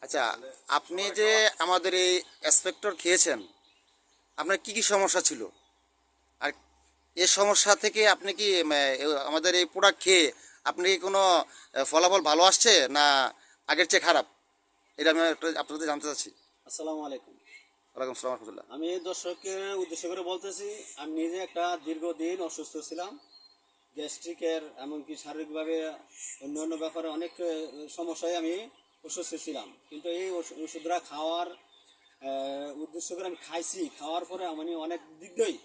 আচ্ছা, আপনি যে আমাদের এই স্পেক্টর খেয়েছেন, আপনার কি কি সমস্যা ছিল? আর এই সমস্যা থেকে আপনি কি আমাদের এই প্রোডাক্ট খেয়ে আপনি কি কোনো ফলাফল ভালো আসছে না আগের চেয়ে খারাপ? এটা আমি একটু আপনাদের জানতে চাচ্ছি। আসসালামু আলাইকুম। ওয়ালাইকুম আসসালাম রহমতুল্লাহ। আমি দর্শকের উদ্দেশ্য করে বলতেছি, আমি নিজে একটা দীর্ঘদিন অসুস্থ ছিলাম। গ্যাস্ট্রিকের এমনকি শারীরিকভাবে অন্য ব্যাপারে অনেক সমস্যায় আমি অসুস্থ ছিলাম। কিন্তু এই ওষুধরা খাওয়ার উদ্দেশ্য করে আমি খাইছি। খাওয়ার পরে আমি অনেক দিক দিয়েই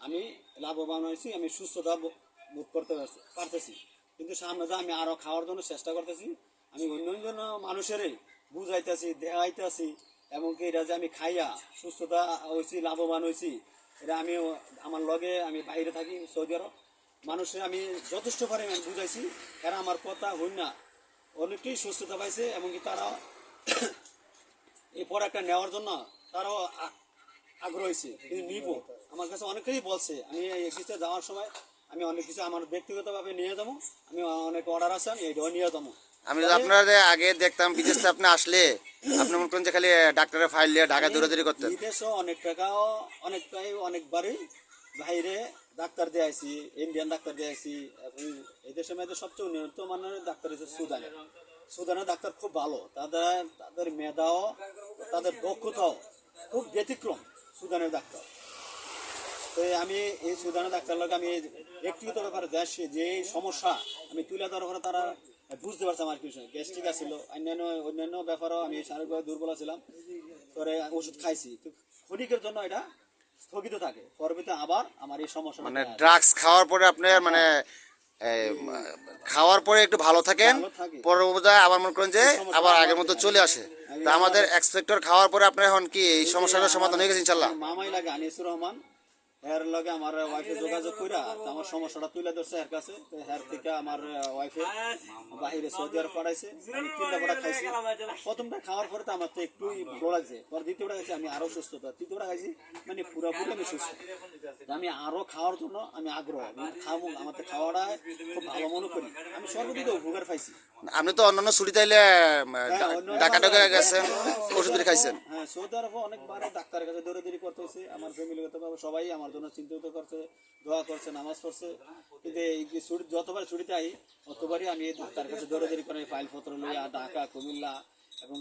আমি লাভবান হয়েছি, আমি সুস্থতা বোধ করতে পারতেছি। কিন্তু সামনে তো আমি আরও খাওয়ার জন্য চেষ্টা করতেছি। আমি অন্য মানুষেরই বুঝাইতেছি, দেখাইতেছি, এমনকি এটা যে আমি খাইয়া সুস্থতা হয়েছি, লাভবান হয়েছি, এটা আমি আমার লগে আমি বাইরে থাকি সৌদি আরব, মানুষের আমি যথেষ্ট পরিমাণ বুঝাইছি। এরা আমার কথা হই না অনেকটাই সুস্থতা পাইছে, এমনকি তারা এই প্রোডাক্টটা নেওয়ার জন্য তারাও আগ্রহ হয়েছে, কিন্তু নিব। আমার কাছে অনেকেই বলছে আমি এই কিছু যাওয়ার সময় আমি অনেক কিছু আমার ব্যক্তিগতভাবে নিয়ে যাবো, আমি অনেক অর্ডার আছে, আমি এইটাও নিয়ে যাবো। আমি আপনাদের আগে দেখতাম বিদেশ থেকে আপনি আসলে আপনি মনে করেন যে খালি ডাক্তারের ফাইল নিয়ে ঢাকা দৌড়াদৌড়ি করতেন। বিদেশও অনেক টাকাও অনেকবারই বাইরে ডাক্তার দিয়ে আইছি, ইন্ডিয়ান ডাক্তার দিয়ে আইছি। এবং এই দেশের মধ্যে সবচেয়ে উন্নত মানের ডাক্তার হচ্ছে সুদানের। সুদানের ডাক্তার খুব ভালো, তাদের মেধাও তাদের দক্ষতাও খুব ব্যতিক্রম সুদানের ডাক্তার। তো আমি এই সুদানের ডাক্তার লোক আমি ব্যক্তিগত ব্যাপারে দেশে যে সমস্যা আমি তুলে ধরার পরে তারা বুঝতে পারছে আমার কিছু গ্যাস্ট্রিক আছিল, অন্যান্য ব্যাপারেও আমি শারীরিকভাবে দুর্বল ছিলাম। পরে ওষুধ খাইছি, তো ক্ষণিকের জন্য এটা স্থগিত থাকে, পরবর্তীতে আবার আমার এই সমস্যা মানে ড্রাগস খাওয়ার পরে আপনার মানে এই, খাওয়ার পরে একটু ভালো থাকেন, ভালো থাকে। পরবর্তীতে আবার মনে করেন যে আবার আগের মতো চলে আসে। তা আমাদের এক্সপেক্টর খাওয়ার পরে আপনার এখন কি এই সমস্যাটার সমাধান হয়ে গেছে ইনশাল্লাহ? মামাই লাগে আনিসুর রহমান, এর লগে আমার ওয়াইফে যোগাযোগ কইরা আমার সমস্যাটা তুলে ধরছে এর কাছে। তো এর থেকে আমার ওয়াইফে বাইরে সৌদি আরব পাঠাইছে, আমি 3টা প্রোডাক্ট খাইছি। প্রথমটা খাওয়ার পরে তো আমার তো একটুই ভালো লাগছে, পর দ্বিতীয়টা খাইছি আমি আরো সুস্থ, তৃতীয়টা খাইছি মানে পুরোপুরি আমি সুস্থ। আমি আরো খাওয়ার জন্য আমি আগ্রহ, খাবো, আমার খাওয়াটা খুব ভালো মনে করি, আমি সর্বদিক উপকার পাইছি। আপনি তো অন্যান্য ছুটি তাইলে ঢাকা টাকা গেছেন, ওষুধ খাইছেন। হ্যাঁ, সৌদি আরবে অনেকবার ডাক্তারের কাছে দৌড়াদৌড়ি করতেছে, আমার ফ্যামিলিগতভাবে সবাই আমার জন্য চিন্তিত করছে, দোয়া করছে, নামাজ পড়ছে। কিন্তু এই যতবার ছুটিতে আই ততবারই আমি ডাক্তারের কাছে দৌড়াদৌড়ি করে ফাইলপত্র লইয়া ঢাকা, কুমিল্লা এবং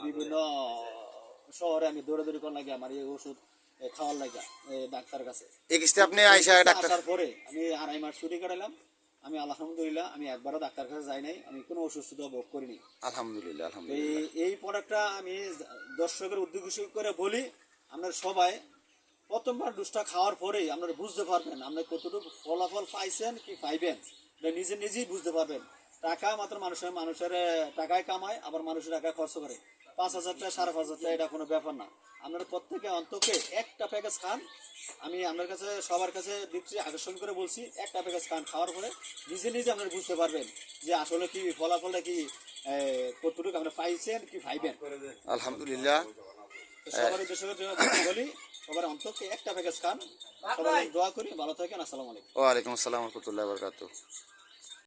বিভিন্ন শহরে আমি দৌড়াদৌড়ি করার লাগে আমার এই ওষুধ খাওয়ার লাগে ডাক্তারের কাছে। এই কিস্তি আপনি আইসা ডাক্তার আসার পরে আমি 2.5 মাস ছুটি কাটালাম। আমি আলহামদুলিল্লাহ আমি একবারও ডাক্তার কাছে যাই নাই, আমি কোনো অসুস্থতা ভোগ করিনি। আলহামদুলিল্লাহ আলহামদুলিল্লাহ। এই প্রোডাক্টটা আমি দর্শকের উদ্দেশ্য করে বলি, আপনার সবাই প্রথমবার ডোজটা খাওয়ার পরেই আপনারা বুঝতে পারবেন আপনি কতটুকু ফলাফল পাইছেন কি পাইবেন, নিজেই বুঝতে পারবেন। টাকা মাত্র মানুষের টাকায় কামায়, আবার মানুষের টাকা খরচ করে। 5,000 টাকা 5,500 টাকা এটা কোনো ব্যাপার না। আপনারা প্রত্যেকে অন্তকে একটা প্যাকেজ খান। আমি আপনার কাছে সবার কাছে দৃষ্টি আকর্ষণ করে বলছি, একটা প্যাকেজ খান, খাওয়ার পরে নিজে আপনারা বুঝতে পারবেন যে আসলে কি ফলাফলটা কি কতটুকু আপনারা পাইছেন কি পাইবেন। আলহামদুলিল্লাহ। সবার উদ্দেশ্য বলি, সবার অন্তকে একটা প্যাকেজ খান। সবাই দোয়া করি, ভালো থাকেন। আসসালামু আলাইকুম। ওয়ালাইকুম আসসালাম রহমতুল্লাহ বরকাত।